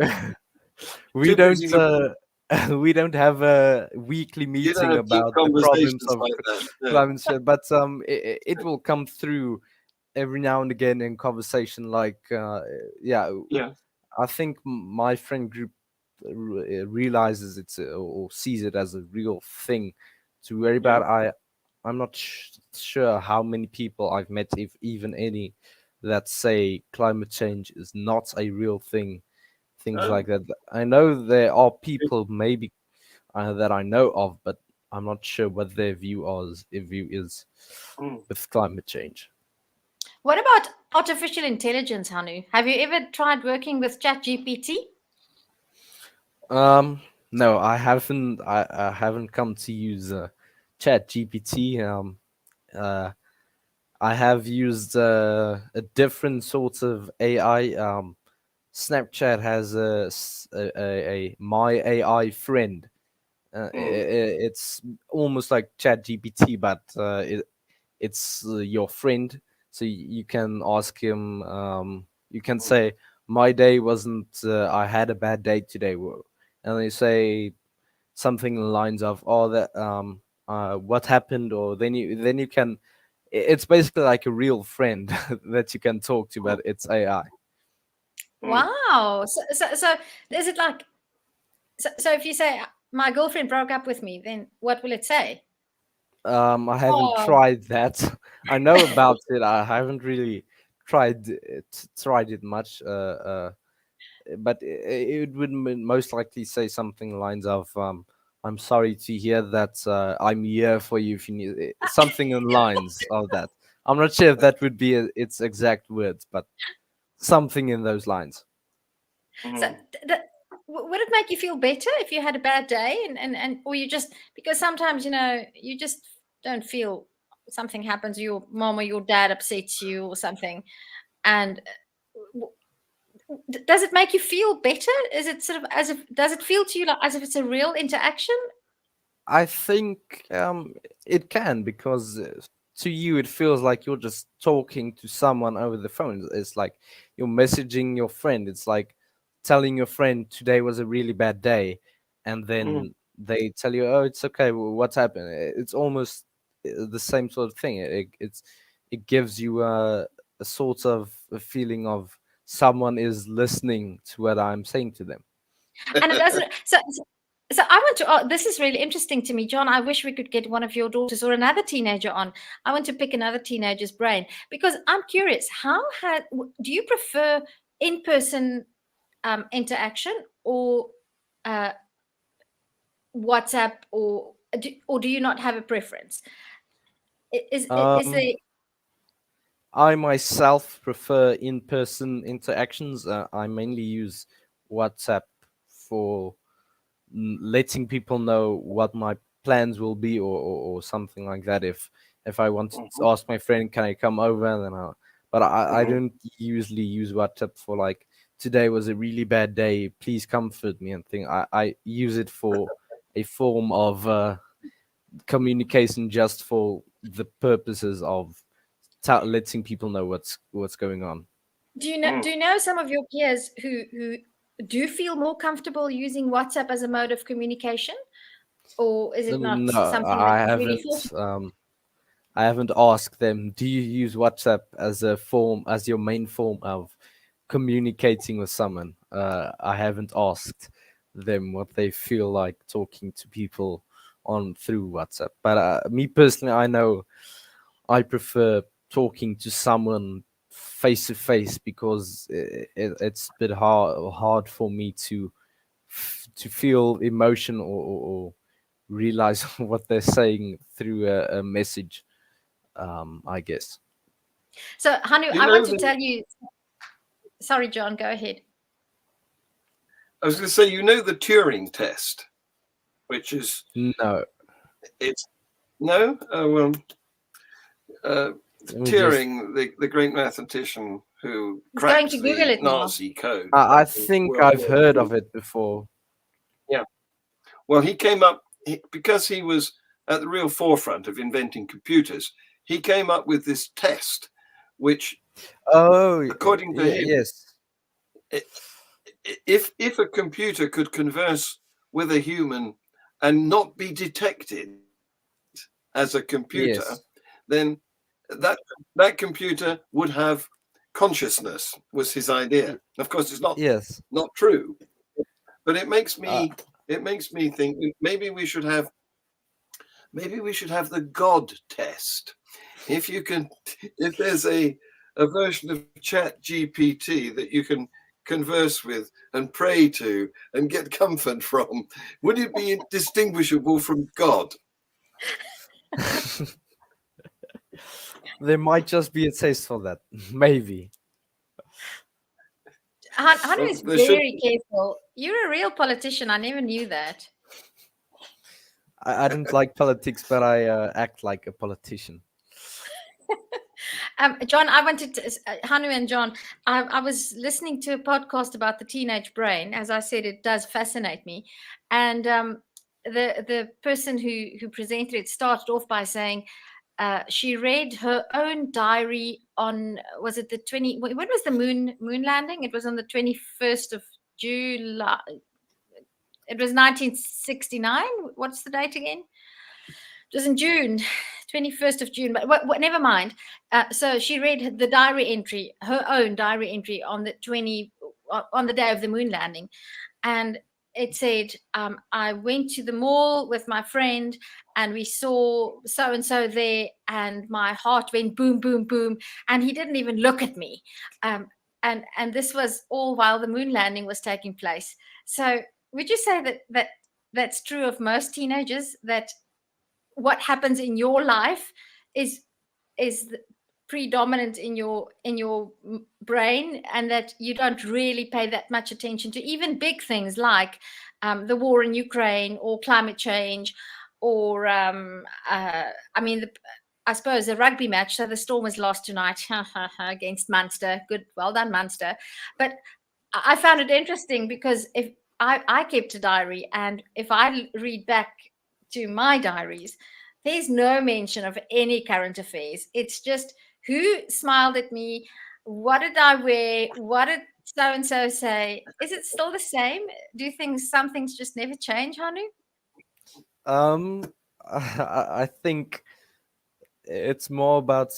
don't
looking?
we don't have a weekly
You don't
meeting
have deep
about the problems
conversations
of
like that. No.
climate change, but it will come through every now and again in conversation. Like yeah,
Yeah.
I think my friend group realizes or sees it as a real thing to worry
Yeah.
about. I'm not sure how many people I've met, if even any, that say climate change is not a real thing. Things
Oh,
like that. I know there are people maybe that I know of, but I'm not sure what their view is
mm.
with climate change.
What about artificial intelligence, Hanu? Have you ever tried working with ChatGPT?
Um, no, I haven't. I haven't come to use Chat GPT. Uh, I have used a different sort of AI. Snapchat has a my AI friend, It's almost like Chat GPT, but it's your friend, so you can ask him. You can say, "My day wasn't. I had a bad day today," and they say something in the lines of, "Oh, that what happened?" Or then you can. It's basically like a real friend that you can talk to, but it's AI.
Wow. So is it like, so if you say my girlfriend broke up with me, then what will it say?
I haven't
Oh,
tried that. I know about it. I haven't really tried it much. But it would most likely say something lines of, "I'm sorry to hear that. I'm here for you if you need something in lines of that." I'm not sure if that would be its exact words, but something in those lines.
so would it make you feel better if you had a bad day, and or you just, because sometimes you just don't feel, something happens, your mom or your dad upsets you or something, and does it make you feel better? Is it sort of as if, does it feel to you like as if it's a real interaction?
I think it can, because to you it feels like you're just talking to someone over the phone. It's like you're messaging your friend. It's like telling your friend today was a really bad day, and then they tell you, "Oh, it's okay. What's happened?" It's almost the same sort of thing. It gives you a sort of a feeling of someone is listening to what I'm saying to them.
And it doesn't. So I want to. Oh, this is really interesting to me, John. I wish we could get one of your daughters or another teenager on. I want to pick another teenager's brain, because I'm curious. Do you prefer in-person interaction, or uh, WhatsApp, or do you not have a preference? Is
Um,
there?
I myself prefer in-person interactions. I mainly use WhatsApp for letting people know what my plans will be, or something like that. If I want to ask my friend, "Can I come over?" Then but I don't usually use WhatsApp for like, "Today was a really bad day. Please comfort me," and thing. I use it for a form of communication, just for the purposes of letting people know what's going on.
Do you know some of your peers who do feel more comfortable using WhatsApp as a mode of communication, or is it not
No,
something that you really feel?
I haven't asked them, "Do you use WhatsApp as a form, as your main form of communicating with someone?" I haven't asked them what they feel like talking to people on through WhatsApp. But me personally, I know I prefer talking to someone face to face, because it's a bit hard for me to feel emotion, or realize what they're saying through a message. I guess.
So, Hanu,
You
I want
know
to
that
tell you. Sorry, John, go ahead.
I was going to say, the Turing test, which is
No,
it's no. Well,
let me just.
Turing, the great mathematician who
He's going
cracked
to Google
the
it now.
Nazi code
I
back in
think
World
I've
War
heard
II.
of it before.
Yeah. Well, he came up because he was at the real forefront of inventing computers. He came up with this test, which,
Oh,
according to him,
yes,
if a computer could converse with a human and not be detected as a computer,
yes,
then that computer would have consciousness, was his idea.
y-
Of course, it's
yes.
not true, but it makes
Uh,
me think maybe we should have the God test. If you can, if there's a version of Chat GPT that you can converse with and pray to and get comfort from, would it be distinguishable from God?
there might just be a taste for that, maybe.
Hanu
Well,
is
there should.
very careful. You're a real politician. I never knew that.
I don't like politics, but I act like a politician.
John, I wanted to, Hanu and John, I was listening to a podcast about the teenage brain. As I said, it does fascinate me. And the person who presented it started off by saying she read her own diary on, was it the 20, when was the moon landing? It was on the 21st of July. It was 1969. What's the date again? It was in June, 21st of June, but never mind. So she read the diary entry, her own diary entry on the day of the moon landing. And it said, I went to the mall with my friend and we saw so and so there, and my heart went boom, boom, boom. And he didn't even look at me. And this was all while the moon landing was taking place. So would you say that's true of most teenagers, that what happens in your life is predominant in your brain, and that you don't really pay that much attention to even big things like the war in Ukraine or climate change, or I suppose the rugby match. So the Stormers lost tonight against Munster. Good, well done, Munster. But I found it interesting because if I kept a diary, and if I read back to my diaries, there's no mention of any current affairs. It's just who smiled at me, what did I wear, what did so and so say. Is it still the same? Do you think some things just never change, Hanu?
I think it's more about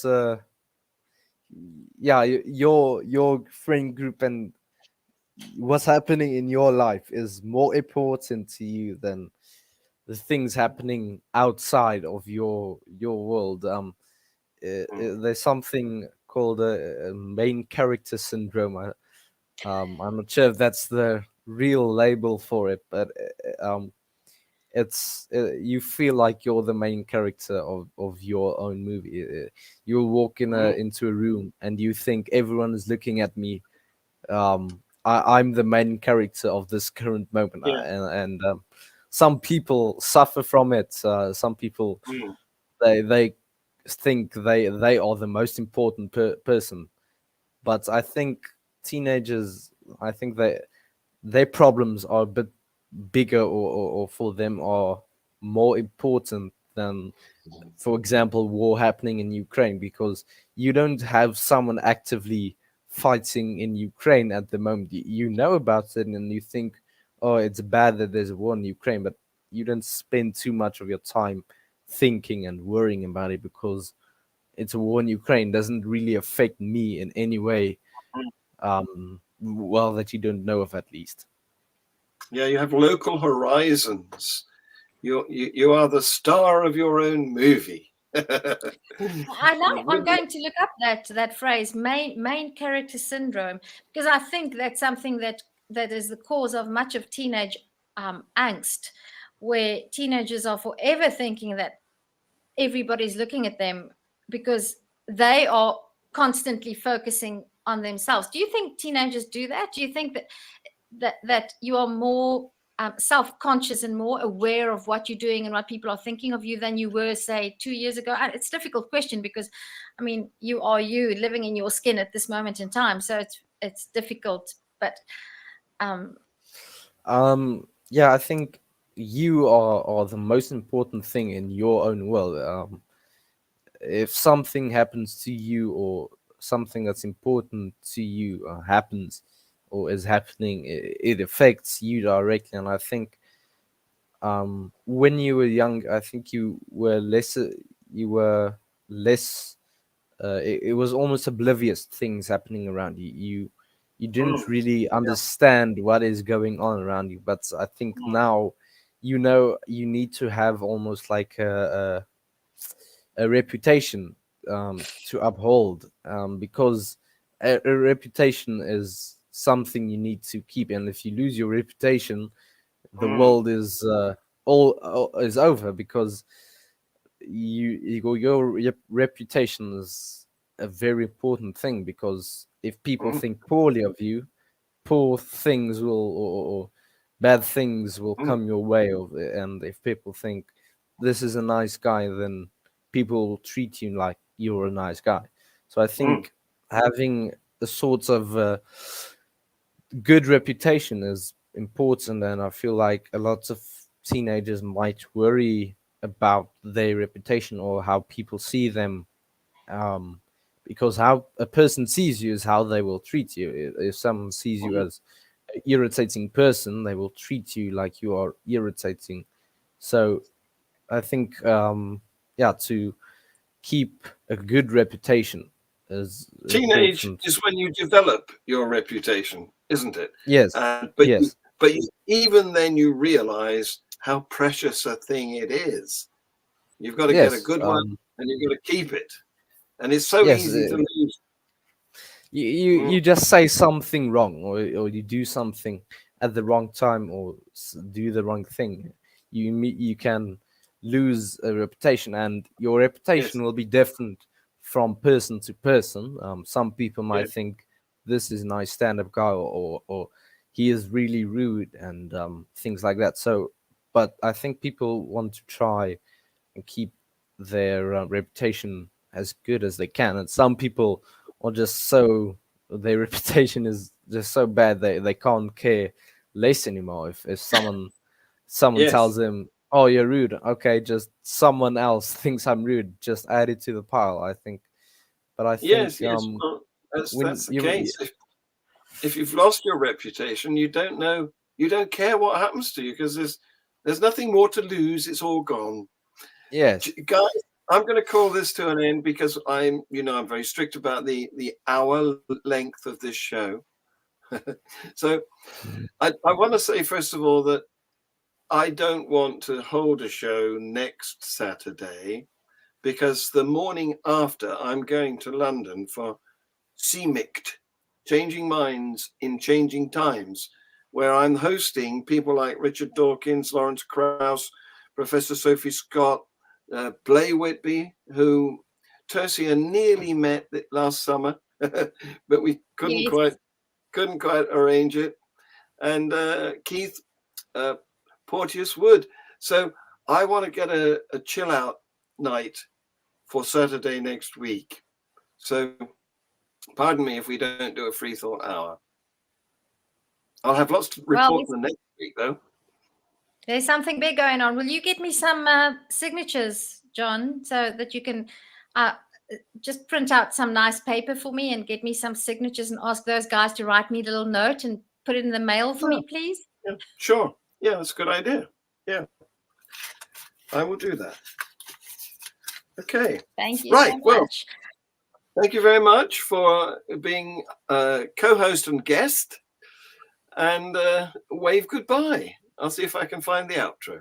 your friend group and what's happening in your life is more important to you than the things happening outside of your world. There's something called a main character syndrome. I'm not sure if that's the real label for it, but it's you feel like you're the main character of your own movie. You walk into a room and you think everyone is looking at me. I'm the main character of this current moment, and some people suffer from it. Some people they think they are the most important person, but I think teenagers, I think their problems are a bit bigger, or for them are more important than, for example, war happening in Ukraine, because you don't have someone actively fighting in Ukraine at the moment. You know about it and you think, oh, it's bad that there's a war in Ukraine, but you don't spend too much of your time thinking and worrying about it, because it's a war in Ukraine doesn't really affect me in any way. Well, that you don't know of, at least.
Yeah, you have local horizons. You are the star of your own movie.
I know. I'm going to look up that phrase, main character syndrome, because I think that's something that is the cause of much of teenage angst, where teenagers are forever thinking that everybody's looking at them because they are constantly focusing on themselves. Do you think teenagers do that? Do you think that you are more self-conscious and more aware of what you're doing and what people are thinking of you than you were, say, 2 years ago? And it's a difficult question because, I mean, you are you living in your skin at this moment in time, so it's difficult. But
yeah, I think you are the most important thing in your own world. If something happens to you, or something that's important to you happens or is happening, it affects you directly. And I think when you were young, I think you were less it was almost oblivious to things happening around you. You didn't really understand what is going on around you. But I think now, you know, you need to have almost like a reputation to uphold, because a reputation is something you need to keep. And if you lose your reputation, the world is all is over, because your reputation is a very important thing. Because if people think poorly of you, poor things will, or bad things will come your way. And if people think this is a nice guy, then people will treat you like you're a nice guy. So I think having a sort of good reputation is important, and I feel like a lot of teenagers might worry about their reputation or how people see them, because how a person sees you is how they will treat you. If someone sees you as an irritating person, they will treat you like you are irritating. So I think, to keep a good reputation is
Teenage
important.
is when you develop your reputation, isn't it?
Yes,
But
yes,
even then you realize how precious a thing it is. You've got to get a
yes,
good one and you've got to keep it. And it's so
yes.
easy to lose.
You just say something wrong, or you do something at the wrong time, or do the wrong thing. You can lose a reputation, and your reputation
Yes,
will be different from person to person. Some people might
yes,
think this is a nice stand-up guy, or he is really rude, and things like that. So, but I think people want to try and keep their reputation as good as they can, and some people are just so, their reputation is just so bad they can't care less anymore. If someone tells
yes,
them, oh, you're rude, okay, just someone else thinks I'm rude, just add it to the pile, I think. But I
yes,
think
yes. Well,
when
that's the case. If you've lost your reputation, you don't care what happens to you because there's nothing more to lose. It's all gone.
yes.
Guys, I'm going to call this to an end because I'm very strict about the hour length of this show. So I want to say first of all that I don't want to hold a show next Saturday because the morning after I'm going to London for CMICT, Changing Minds in Changing Times, where I'm hosting people like Richard Dawkins, Lawrence Krauss, Professor Sophie Scott, Blay Whitby, who Tercia nearly met last summer, but we couldn't
Yes.
quite arrange it, and Keith Porteous Wood. So I want to get a chill out night for Saturday next week. So pardon me if we don't do a FreeThought Hour. I'll have lots to
Well,
report the next week, though.
there's something big going on. Will you get me some signatures, John, so that you can just print out some nice paper for me and get me some signatures and ask those guys to write me a little note and put it in the mail for me, please?
Yeah, sure. Yeah, that's a good idea. Yeah, I will do that. Okay.
Thank you
Right.
so
Well,
much.
thank you very much for being co-host and guest. And wave goodbye. I'll see if I can find the outro.